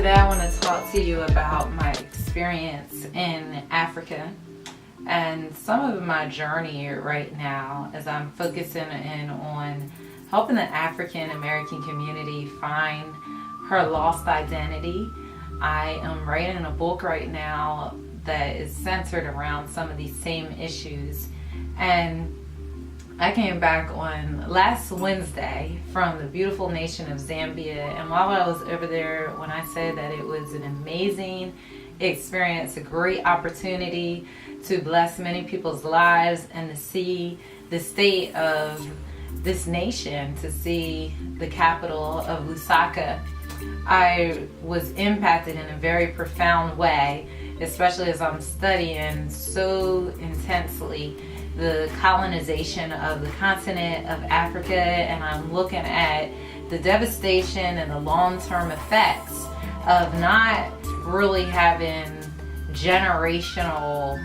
Today I want to talk to you about my experience in Africa and some of my journey right now as I'm focusing in on helping the African American community find her lost identity. I am writing a book right now that is centered around some of these same issues, and I came back on last Wednesday from the beautiful nation of Zambia, and while I was over there, when I say that it was an amazing experience, a great opportunity to bless many people's lives and to see the state of this nation, to see the capital of Lusaka, I was impacted in a very profound way, especially as I'm studying so intensely the colonization of the continent of Africa, and I'm looking at the devastation and the long-term effects of not really having generational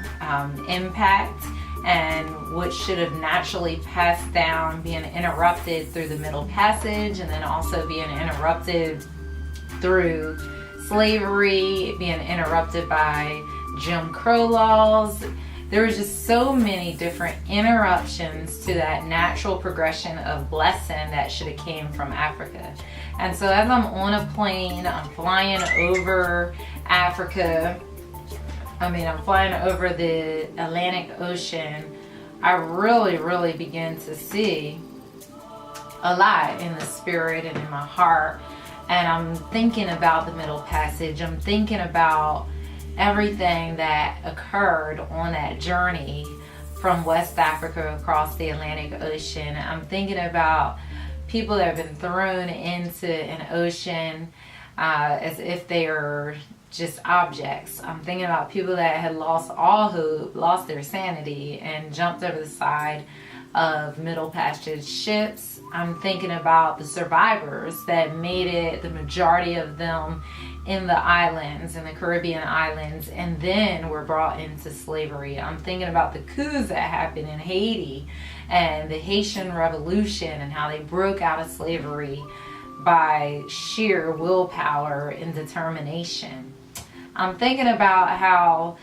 impact, and what should have naturally passed down being interrupted through the Middle Passage, and then also being interrupted through slavery, being interrupted by Jim Crow laws. There was just so many different interruptions to that natural progression of blessing that should have came from Africa. And so as I'm on a plane, I'm flying over Africa, I'm flying over the Atlantic Ocean, I really begin to see a lot in the spirit and in my heart. And I'm thinking about the Middle Passage. I'm thinking about everything that occurred on that journey from West Africa across the Atlantic Ocean. I'm thinking about people that have been thrown into an ocean as if they are just objects. I'm thinking about people that had lost all hope, lost their sanity, and jumped over the side of Middle Passage ships. I'm thinking about the survivors that made it, the majority of them, in the islands, in the Caribbean islands, and then were brought into slavery. I'm thinking about the coups that happened in Haiti and the Haitian Revolution and how they broke out of slavery by sheer willpower and determination. I'm thinking about how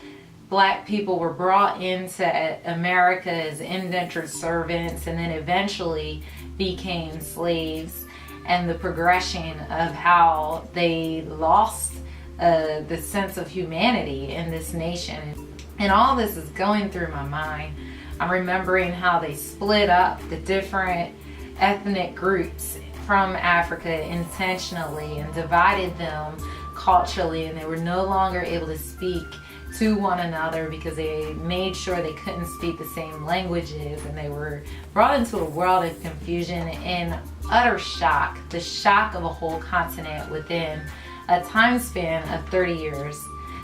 Black people were brought into America as indentured servants and then eventually became slaves, and the progression of how they lost the sense of humanity in this nation. And all this is going through my mind. I'm remembering how they split up the different ethnic groups from Africa intentionally and divided them culturally, and they were no longer able to speak to one another because they made sure they couldn't speak the same languages, and they were brought into a world of confusion and utter shock, the shock of a whole continent within a time span of 30 years.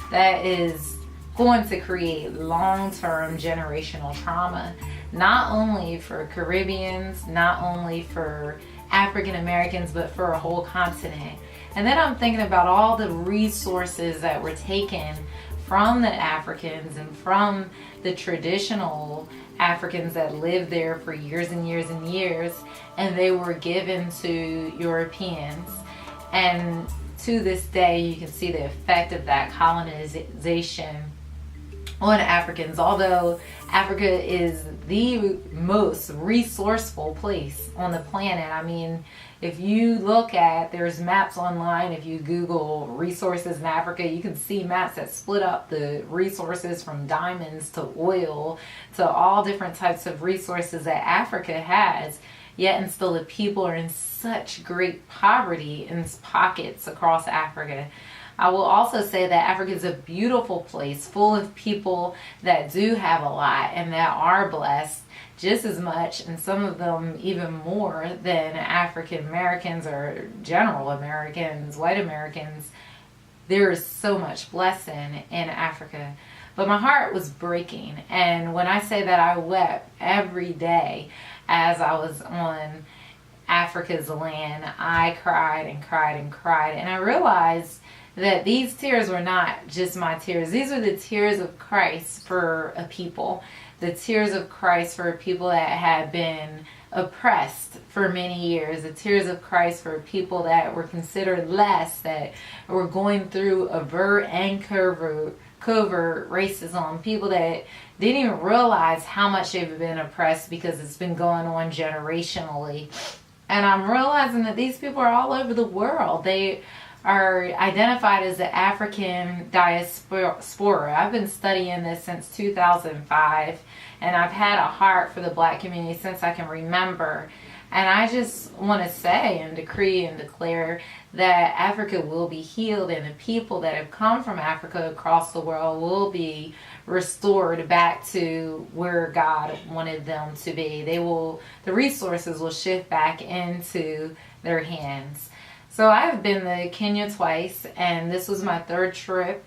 That is going to create long-term generational trauma, not only for Caribbeans, not only for African Americans, but for a whole continent. And then I'm thinking about all the resources that were taken from the Africans and from the traditional Africans that lived there for years and years and years, and they were given to Europeans. And to this day, you can see the effect of that colonization on Africans. Although Africa is the most resourceful place on the planet. If you look at, there's maps online, if you Google resources in Africa, you can see maps that split up the resources from diamonds to oil to all different types of resources that Africa has, yet and still the people are in such great poverty in pockets across Africa. I will also say that Africa is a beautiful place full of people that do have a lot and that are blessed just as much, and some of them even more, than African Americans or general Americans, white Americans. There is so much blessing in Africa. But my heart was breaking, and when I say that I wept every day as I was on Africa's land, I cried and cried and cried, and I realized that these tears were not just my tears. These were the tears of Christ for a people. The tears of Christ for people that had been oppressed for many years. The tears of Christ for people that were considered less, that were going through overt and covert racism, people that didn't even realize how much they've been oppressed because it's been going on generationally. And I'm realizing that these people are all over the world. They are identified as the African diaspora. I've been studying this since 2005, and I've had a heart for the Black community since I can remember. And I just want to say and decree and declare that Africa will be healed, and the people that have come from Africa across the world will be restored back to where God wanted them to be. The resources will shift back into their hands. So I've been to Kenya twice, and this was my third trip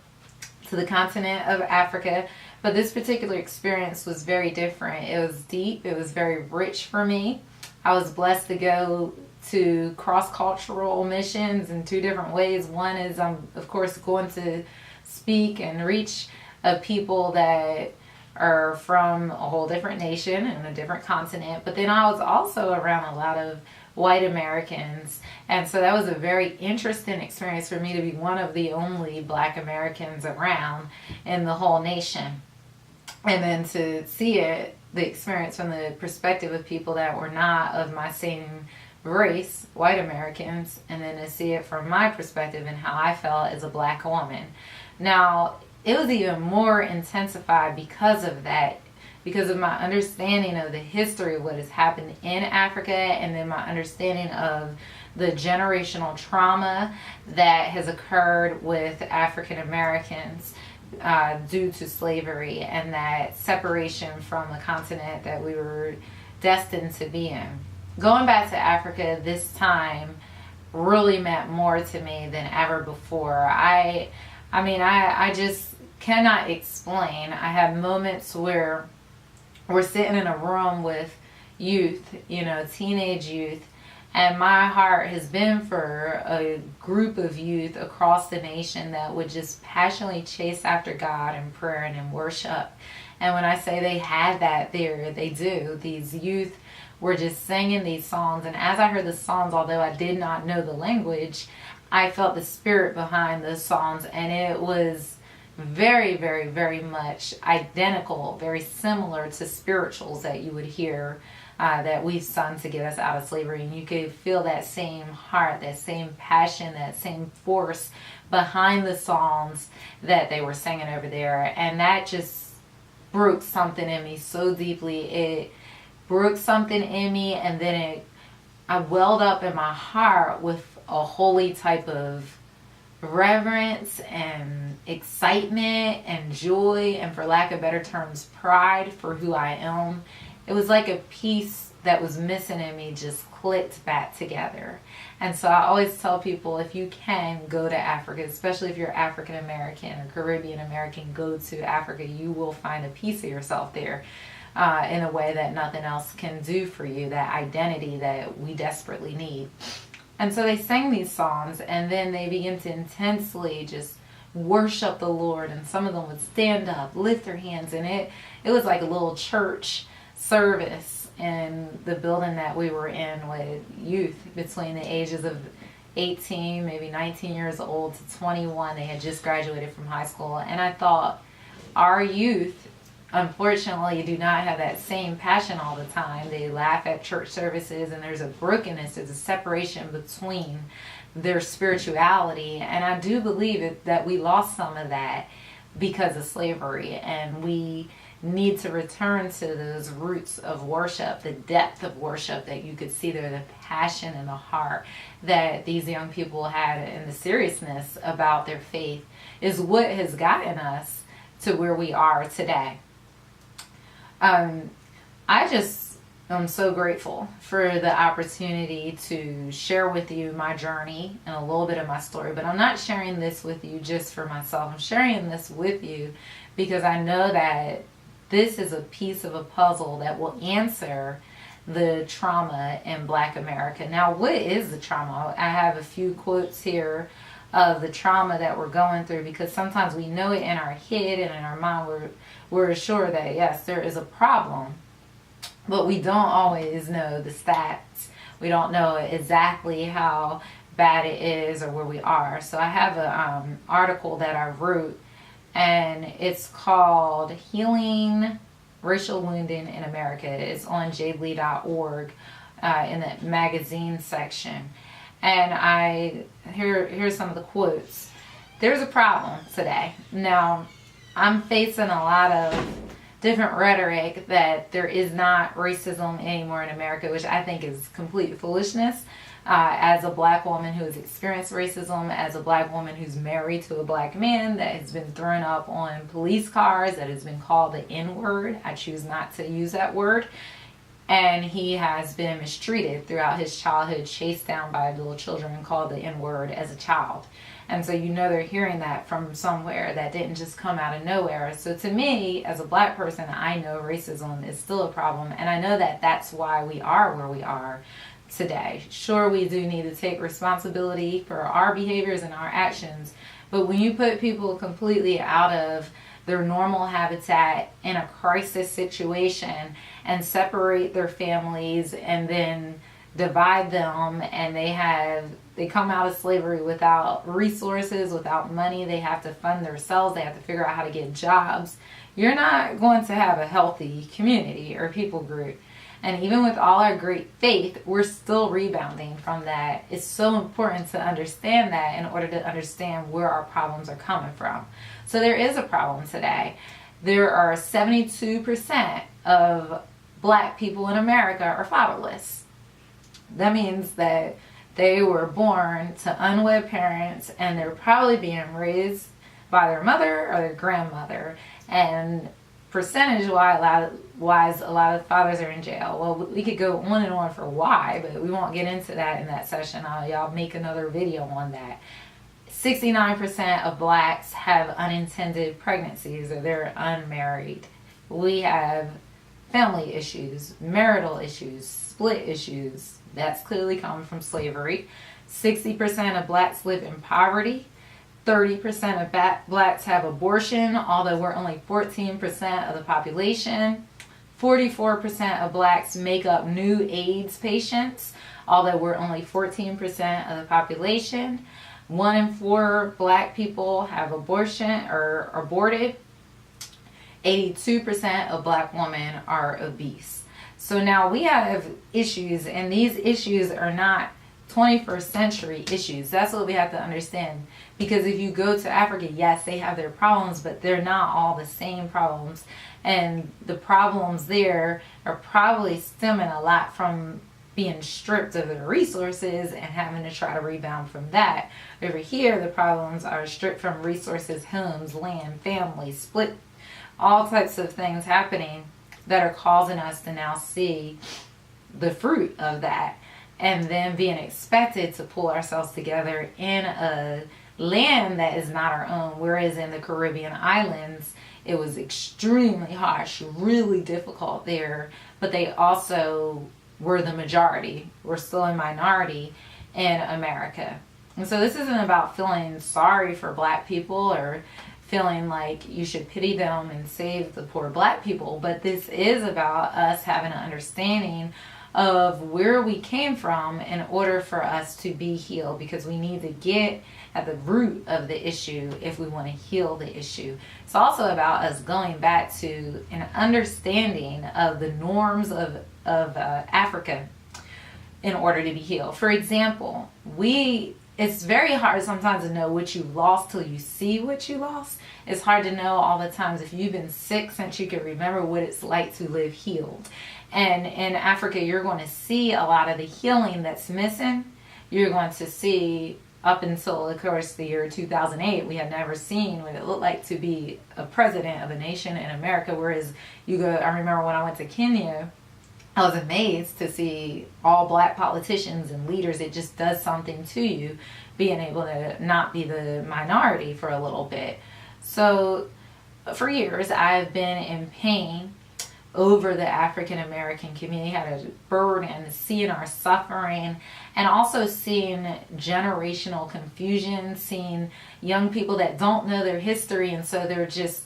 to the continent of Africa. But this particular experience was very different. It was deep. It was very rich for me. I was blessed to go to cross-cultural missions in two different ways. One is I'm, of course, going to speak and reach a people that are from a whole different nation and a different continent. But then I was also around a lot of white Americans. And so that was a very interesting experience for me to be one of the only Black Americans around in the whole nation. And then to see the experience from the perspective of people that were not of my same race, white Americans, and then to see it from my perspective and how I felt as a Black woman. Now, it was even more intensified because of that, because of my understanding of the history of what has happened in Africa, and then my understanding of the generational trauma that has occurred with African Americans due to slavery and that separation from the continent that we were destined to be in. Going back to Africa this time really meant more to me than ever before. I just cannot explain. I have moments where we're sitting in a room with youth, teenage youth, and my heart has been for a group of youth across the nation that would just passionately chase after God in prayer and in worship. And when I say they had that there, they do. These youth were just singing these songs, and as I heard the songs, although I did not know the language, I felt the spirit behind the songs, and it was very, very, very much identical, very similar to spirituals that you would hear that we've sung to get us out of slavery. And you could feel that same heart, that same passion, that same force behind the songs that they were singing over there. And that just broke something in me so deeply. It broke something in me, and then I welled up in my heart with a holy type of reverence and excitement and joy, and for lack of better terms, pride for who I am. It was like a piece that was missing in me just clicked back together. And so I always tell people, if you can go to Africa, especially if you're African American or Caribbean American, go to Africa. You will find a piece of yourself there in a way that nothing else can do for you, that identity that we desperately need. And so they sang these songs, and then they began to intensely just worship the Lord. And some of them would stand up, lift their hands, and it was like a little church service in the building that we were in with youth between the ages of 18, maybe 19 years old to 21. They had just graduated from high school. And I thought, our youth, unfortunately, do not have that same passion all the time. They laugh at church services, and there's a brokenness, there's a separation between their spirituality. And I do believe that we lost some of that because of slavery, and we need to return to those roots of worship, the depth of worship that you could see there, the passion and the heart that these young people had, and the seriousness about their faith is what has gotten us to where we are today. I just am so grateful for the opportunity to share with you my journey and a little bit of my story, but I'm not sharing this with you just for myself. I'm sharing this with you because I know that this is a piece of a puzzle that will answer the trauma in Black America. Now, what is the trauma? I have a few quotes here of the trauma that we're going through, because sometimes we know it in our head and in our mind. We're sure that, yes, there is a problem. but we don't always know the stats. We don't know exactly how bad it is or where we are. So I have an article that I wrote, and it's called Healing Racial Wounding in America. It's on jadelee.org in the magazine section. And here's some of the quotes. There's a problem today. Now, I'm facing a lot of different rhetoric that there is not racism anymore in America, which I think is complete foolishness. As a black woman who has experienced racism, as a black woman who's married to a black man that has been thrown up on police cars, that has been called the N-word. I choose not to use that word. And he has been mistreated throughout his childhood, chased down by little children and called the N-word as a child. And so they're hearing that from somewhere. That didn't just come out of nowhere. So to me, as a black person, I know racism is still a problem. And I know that that's why we are where we are today. Sure, we do need to take responsibility for our behaviors and our actions. But when you put people completely out of their normal habitat in a crisis situation and separate their families and then divide them, and they come out of slavery without resources, without money, they have to fund themselves, they have to figure out how to get jobs, you're not going to have a healthy community or people group. And even with all our great faith, we're still rebounding from that. It's so important to understand that in order to understand where our problems are coming from. So there is a problem today. There are 72% of black people in America are fatherless. That means that they were born to unwed parents, and they're probably being raised by their mother or their grandmother. And percentage-wise, a lot of fathers are in jail. Well, we could go on and on for why, but we won't get into that in that session. Y'all make another video on that. 69% of blacks have unintended pregnancies, or they're unmarried. We have family issues, marital issues, split issues. That's clearly coming from slavery. 60% of blacks live in poverty. 30% of blacks have abortion, although we're only 14% of the population. 44% of blacks make up new AIDS patients, although we're only 14% of the population. 1 in 4 black people have abortion or aborted. 82% of black women are obese. So now we have issues, and these issues are not 21st century issues. That's what we have to understand. Because if you go to Africa, yes, they have their problems, but they're not all the same problems. And the problems there are probably stemming a lot from being stripped of their resources and having to try to rebound from that. Over here, the problems are stripped from resources, homes, land, families, split, all types of things happening that are causing us to now see the fruit of that, and then being expected to pull ourselves together in a land that is not our own. Whereas in the Caribbean islands, it was extremely harsh, really difficult there, but they also were the majority. We're still a minority in America. And so this isn't about feeling sorry for black people or feeling like you should pity them and save the poor black people, but this is about us having an understanding of where we came from in order for us to be healed, because we need to get at the root of the issue if we want to heal the issue. It's also about us going back to an understanding of the norms of Africa in order to be healed. For example, it's very hard sometimes to know what you lost till you see what you lost. It's hard to know all the times if you've been sick since you can remember what it's like to live healed. And in Africa, you're going to see a lot of the healing that's missing. You're going to see, up until, of course, the year 2008, we had never seen what it looked like to be a president of a nation in America. Whereas I remember when I went to Kenya, I was amazed to see all black politicians and leaders. It just does something to you, being able to not be the minority for a little bit. So for years, I've been in pain over the African American community, had a burden, seeing our suffering, and also seeing generational confusion, seeing young people that don't know their history, and so they're just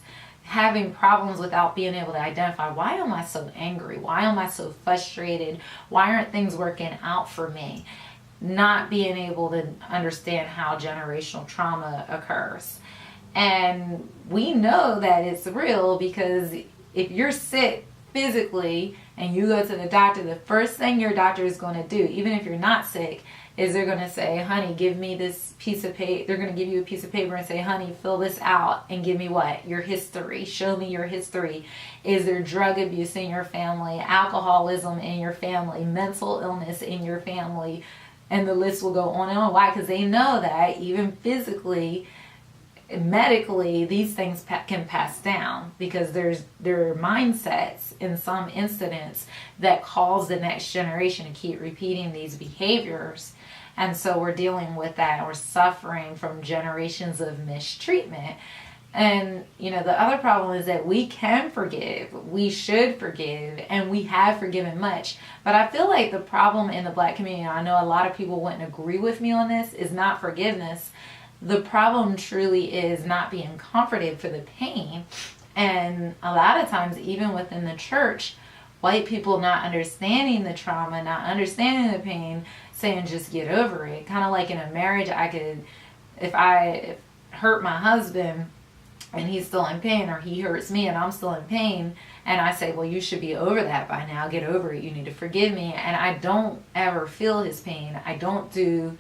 having problems without being able to identify, why am I so angry? Why am I so frustrated? Why aren't things working out for me? Not being able to understand how generational trauma occurs. And we know that it's real, because if you're sick physically and you go to the doctor, the first thing your doctor is going to do, even if you're not sick, is they're going to say, honey, give me this piece of paper. They're going to give you a piece of paper and say, honey, fill this out and give me what? Your history. Show me your history. Is there drug abuse in your family, alcoholism in your family, mental illness in your family? And the list will go on and on. Why? Because they know that even physically, medically, these things can pass down, because there are mindsets in some incidents that cause the next generation to keep repeating these behaviors. And so we're dealing with that, and we're suffering from generations of mistreatment. And, you know, the other problem is that we can forgive, we should forgive, and we have forgiven much. But I feel like the problem in the Black community, I know a lot of people wouldn't agree with me on this, is not forgiveness. The problem truly is not being comforted for the pain. And a lot of times, even within the church, white people not understanding the trauma, not understanding the pain, saying just get over it. Kind of like in a marriage, if I hurt my husband and he's still in pain, or he hurts me and I'm still in pain, and I say, well, you should be over that by now, get over it, you need to forgive me, and I don't ever feel his pain, I don't do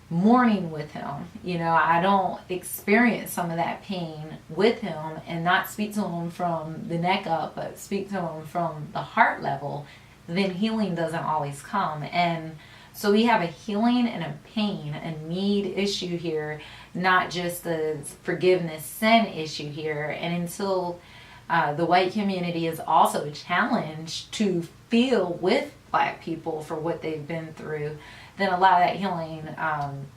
mourning with him, you know, I don't experience some of that pain with him, and not speak to him from the neck up, but speak to him from the heart level, then healing doesn't always come. And so we have a healing and a pain, a need issue here, not just a forgiveness sin issue here. And until the white community is also challenged to feel with Black people for what they've been through, then a lot of that healing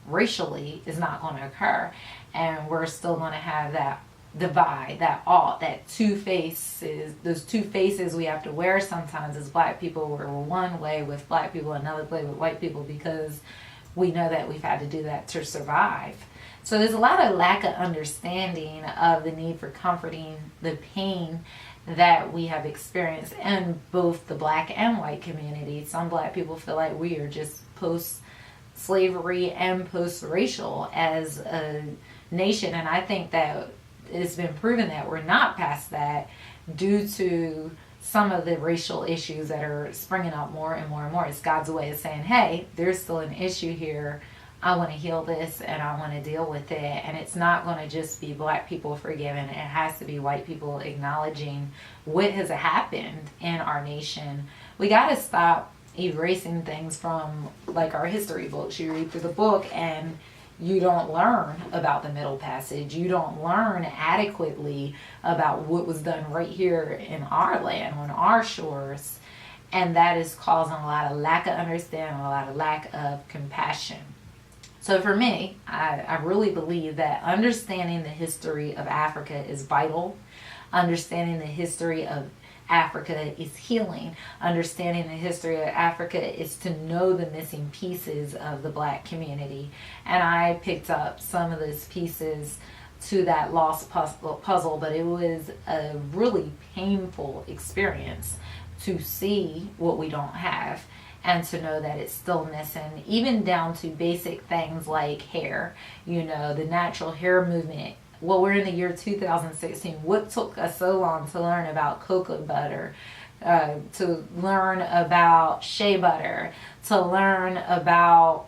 racially is not going to occur. And we're still going to have that divide, that two faces, those two faces we have to wear sometimes as Black people. We're one way with Black people, another way with white people, because we know that we've had to do that to survive. So there's a lot of lack of understanding of the need for comforting the pain that we have experienced in both the Black and white community. Some Black people feel like we are just post-slavery and post-racial as a nation, and I think that it's been proven that we're not past that, due to some of the racial issues that are springing up more and more and more. It's God's way of saying, hey, there's still an issue here. I want to heal this, and I want to deal with it. And it's not going to just be Black people forgiving. It has to be white people acknowledging what has happened in our nation. We got to stop erasing things from, like, our history books. You read through the book and you don't learn about the Middle Passage. You don't learn adequately about what was done right here in our land, on our shores. And that is causing a lot of lack of understanding, a lot of lack of compassion. So for me, I really believe that understanding the history of Africa is vital. Understanding the history of Africa is healing. Understanding the history of Africa is to know the missing pieces of the Black community. And I picked up some of those pieces to that lost puzzle, but it was a really painful experience to see what we don't have, and to know that it's still missing, even down to basic things like hair. You know, the natural hair movement. Well, we're in the year 2016. What took us so long to learn about cocoa butter, to learn about shea butter, to learn about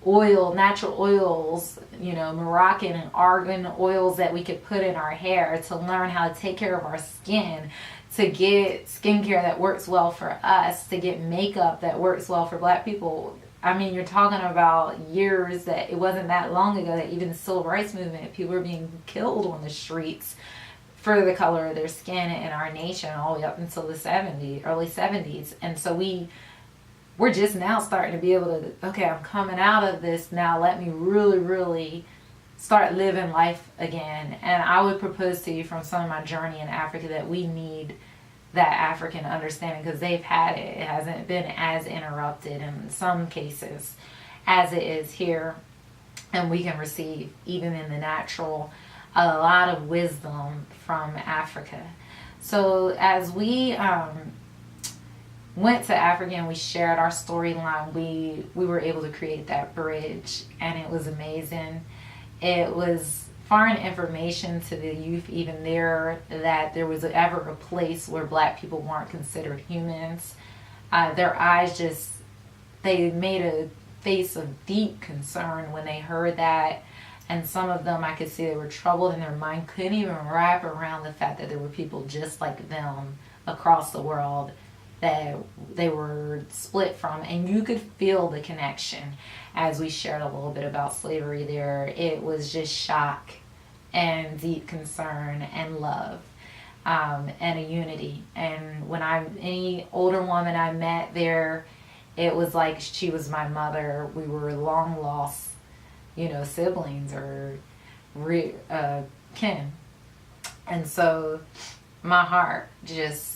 oil, natural oils, you know, Moroccan and argan oils that we could put in our hair, to learn how to take care of our skin, to get skincare that works well for us, to get makeup that works well for Black people. I mean, you're talking about years that it wasn't that long ago that even the civil rights movement, people were being killed on the streets for the color of their skin in our nation, all the way up until the early 70s. And so we're just now starting to be able to, okay, I'm coming out of this now, let me really, really start living life again. And I would propose to you from some of my journey in Africa that we need that African understanding, because they've had it. It hasn't been as interrupted in some cases as it is here, and we can receive even in the natural a lot of wisdom from Africa. So as we went to Africa and we shared our storyline, we were able to create that bridge, and it was amazing. It was foreign information to the youth even there that there was ever a place where black people weren't considered humans. Their eyes just, they made a face of deep concern when they heard that. And some of them, I could see they were troubled in their mind, couldn't even wrap around the fact that there were people just like them across the world that they were split from. And you could feel the connection as we shared a little bit about slavery there. It was just shock and deep concern and love, and a unity. And when any older woman I met there, it was like she was my mother. We were long lost, siblings or kin. And so my heart just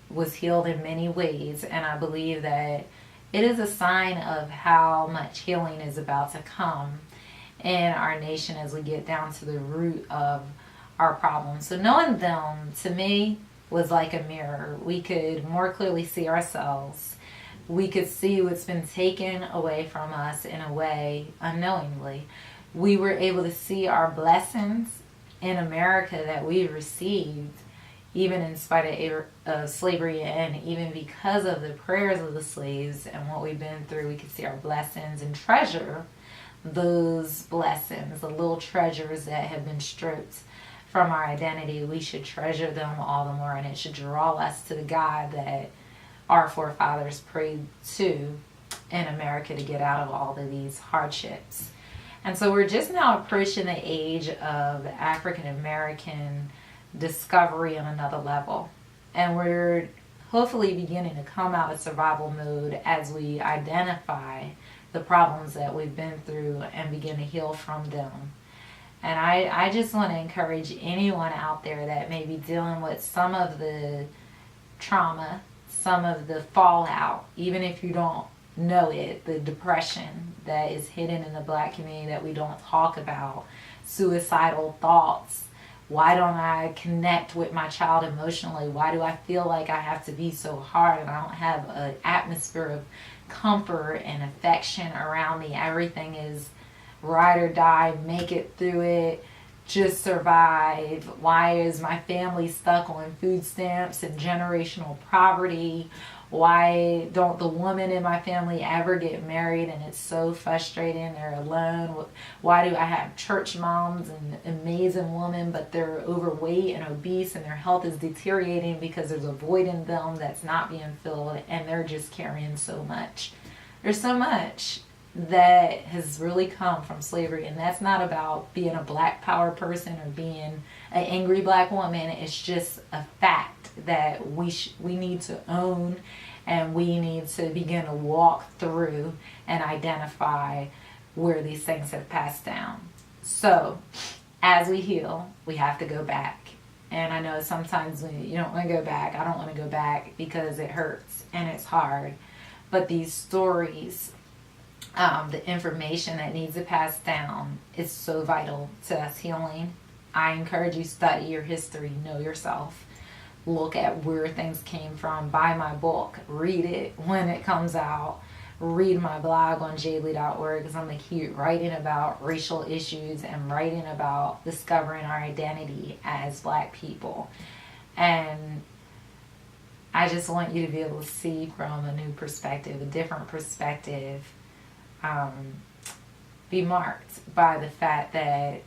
was healed in many ways, and I believe that it is a sign of how much healing is about to come in our nation as we get down to the root of our problems. So knowing them, to me, was like a mirror. We could more clearly see ourselves. We could see what's been taken away from us in a way unknowingly. We were able to see our blessings in America that we received, even in spite of slavery, and even because of the prayers of the slaves and what we've been through. We could see our blessings and treasure those blessings, the little treasures that have been stripped from our identity. We should treasure them all the more, and it should draw us to the God that our forefathers prayed to in America to get out of all of these hardships. And so we're just now approaching the age of African American discovery on another level, and we're hopefully beginning to come out of survival mode as we identify the problems that we've been through and begin to heal from them. And I just want to encourage anyone out there that may be dealing with some of the trauma, some of the fallout, even if you don't know it, the depression that is hidden in the black community that we don't talk about, suicidal thoughts. Why don't I connect with my child emotionally? Why do I feel like I have to be so hard and I don't have an atmosphere of comfort and affection around me? Everything is ride or die, make it through it, just survive. Why is my family stuck on food stamps and generational poverty? Why don't the women in my family ever get married, and it's so frustrating, they're alone? Why do I have church moms and amazing women, but they're overweight and obese and their health is deteriorating because there's a void in them that's not being filled, and they're just carrying so much? There's so much that has really come from slavery, and that's not about being a black power person or being an angry black woman. It's just a fact that we need to own, and we need to begin to walk through and identify where these things have passed down. So as we heal, we have to go back. And I know sometimes you don't want to go back. I don't want to go back because it hurts and it's hard. But these stories, the information that needs to pass down is so vital to us healing. I encourage you, study your history, know yourself, look at where things came from, buy my book, read it when it comes out, read my blog on jadelee.org, because I'm going to keep writing about racial issues and writing about discovering our identity as black people. And I just want you to be able to see from a new perspective, a different perspective, be marked by the fact that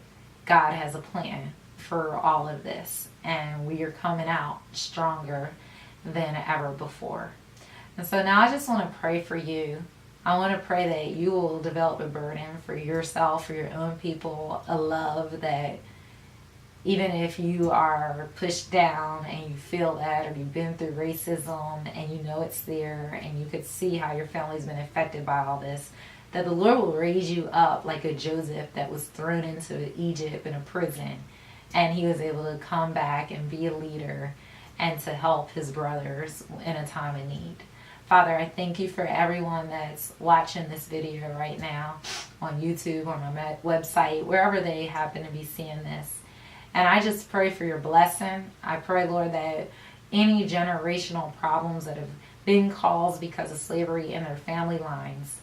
God has a plan for all of this, and we are coming out stronger than ever before. And so now I just want to pray for you. I want to pray that you will develop a burden for yourself, for your own people, a love that even if you are pushed down and you feel that, or you've been through racism and you know it's there, and you could see how your family's been affected by all this, that the Lord will raise you up like a Joseph that was thrown into Egypt in a prison, and he was able to come back and be a leader and to help his brothers in a time of need. Father, I thank you for everyone that's watching this video right now on YouTube, on my website, wherever they happen to be seeing this. And I just pray for your blessing. I pray, Lord, that any generational problems that have been caused because of slavery in their family lines,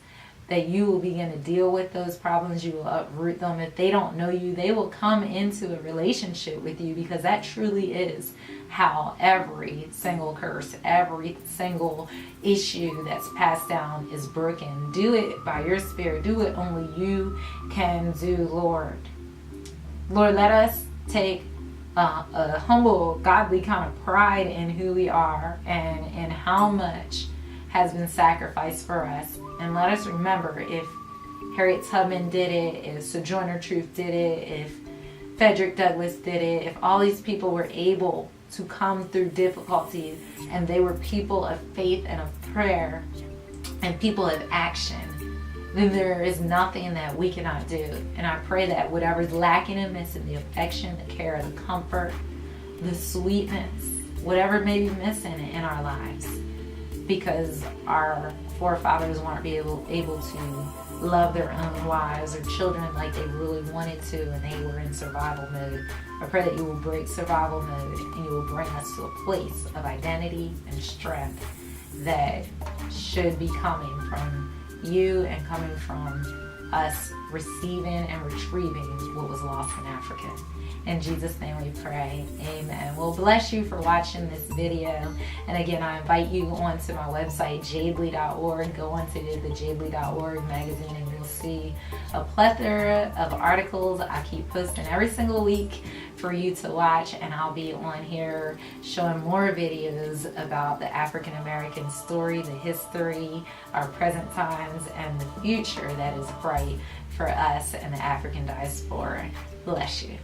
that you will begin to deal with those problems. You will uproot them. If they don't know you, they will come into a relationship with you, because that truly is how every single curse, every single issue that's passed down is broken. Do it by your Spirit. Do it only you can do, Lord. Lord, let us take a humble, godly kind of pride in who we are and in how much has been sacrificed for us. And let us remember, if Harriet Tubman did it, if Sojourner Truth did it, if Frederick Douglass did it, if all these people were able to come through difficulties, and they were people of faith and of prayer and people of action, then there is nothing that we cannot do. And I pray that whatever's lacking and missing, the affection, the care, the comfort, the sweetness, whatever may be missing in our lives, because our forefathers weren't able to love their own wives or children like they really wanted to, and they were in survival mode. I pray that you will break survival mode and you will bring us to a place of identity and strength that should be coming from you and coming from us receiving and retrieving what was lost in Africa. In Jesus' name we pray. Amen. Well, bless you for watching this video. And again, I invite you onto my website, jadelee.org. Go onto the jadelee.org magazine and you'll see a plethora of articles I keep posting every single week for you to watch. And I'll be on here showing more videos about the African American story, the history, our present times, and the future that is bright for us and the African diaspora. Bless you.